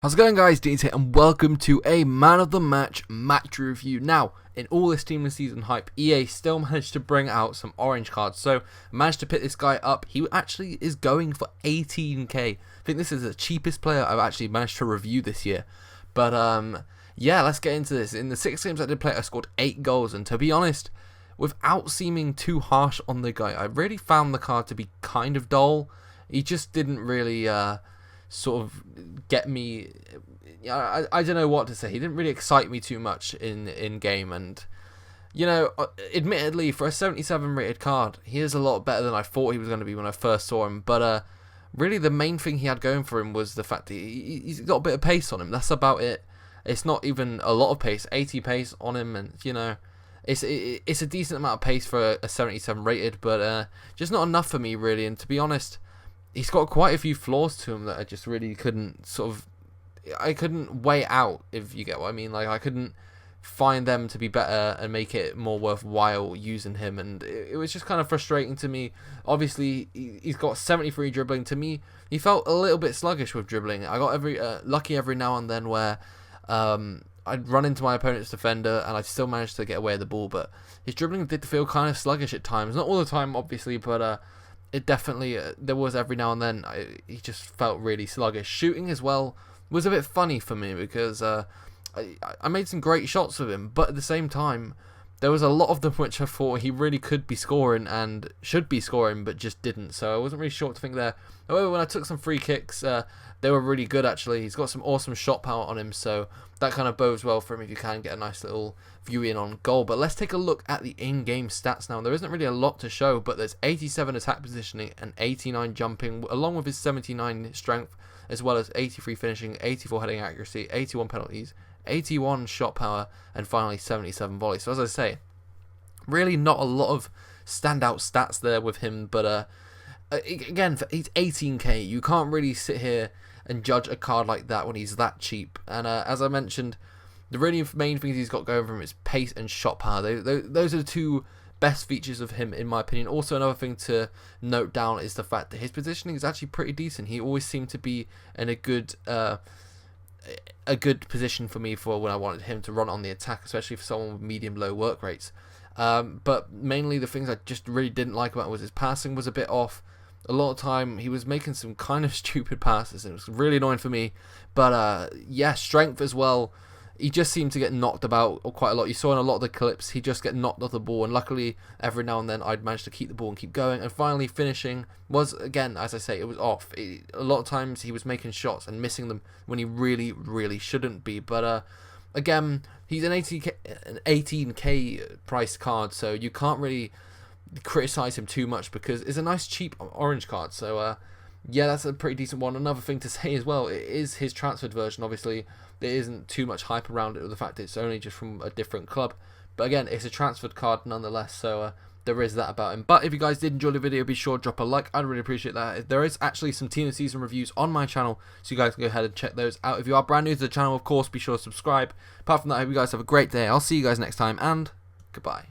How's it going, guys? Deans here, and welcome to a Man of the Match match review. Now, in all this team of the season hype, EA still managed to bring out some orange cards. So, I managed to pick this guy up. He actually is going for 18k. I think this is the cheapest player I've actually managed to review this year. But, yeah, let's get into this. In the 6 games I did play, I scored 8 goals. And to be honest, without seeming too harsh on the guy, I really found the card to be kind of dull. He just didn't really, sort of get me. I don't know what to say. He didn't really excite me too much in game, and you know, admittedly, for a 77 rated card, he is a lot better than I thought he was going to be when I first saw him. But really, the main thing he had going for him was the fact that he's got a bit of pace on him. That's about it. It's not even a lot of pace, 80 pace on him, and you know, it's a decent amount of pace for a 77 rated, but just not enough for me really. And to be honest, he's got quite a few flaws to him that I just really couldn't I couldn't weigh out, if you get what I mean. Like, I couldn't find them to be better and make it more worthwhile using him, and it was just kind of frustrating to me. Obviously, he's got 73 dribbling. To me, he felt a little bit sluggish with dribbling. I got lucky every now and then where I'd run into my opponent's defender and I still managed to get away with the ball, but his dribbling did feel kind of sluggish at times. Not all the time, obviously, but it definitely, there was every now and then, he just felt really sluggish. Shooting as well was a bit funny for me because I made some great shots with him, but at the same time, there was a lot of them which I thought he really could be scoring and should be scoring, but just didn't. So I wasn't really sure what to think there. However, when I took some free kicks, they were really good actually. He's got some awesome shot power on him, so that kind of bodes well for him if you can get a nice little view in on goal. But let's take a look at the in-game stats now. There isn't really a lot to show, but there's 87 attack positioning and 89 jumping, along with his 79 strength, as well as 83 finishing, 84 heading accuracy, 81 penalties, 81 shot power, and finally 77 volley. So as I say, really not a lot of standout stats there with him, but again, he's 18k. You can't really sit here and judge a card like that when he's that cheap. And as I mentioned, the really main things he's got going for him is pace and shot power. Those are the two best features of him, in my opinion. Also, another thing to note down is the fact that his positioning is actually pretty decent. He always seemed to be in a good position for me for when I wanted him to run on the attack, especially for someone with medium-low work rates. But mainly the things I just really didn't like about him was his passing was a bit off. A lot of time he was making some kind of stupid passes, and it was really annoying for me. But yeah, strength as well. He just seemed to get knocked about quite a lot. You saw in a lot of the clips, he just get knocked off the ball, and luckily every now and then I'd manage to keep the ball and keep going. And finally, finishing was, again, as I say, it was off. A lot of times he was making shots and missing them when he really, really shouldn't be. But again, he's an 18k price card, so you can't really criticize him too much because it's a nice cheap orange card. So yeah, that's a pretty decent one. Another thing to say as well, it is his transferred version. Obviously, there isn't too much hype around it with the fact that it's only just from a different club. But again, it's a transferred card nonetheless, so there is that about him. But if you guys did enjoy the video, be sure to drop a like. I'd really appreciate that. There is actually some team of the season reviews on my channel, so you guys can go ahead and check those out. If you are brand new to the channel, of course, be sure to subscribe. Apart from that, I hope you guys have a great day. I'll see you guys next time, and goodbye.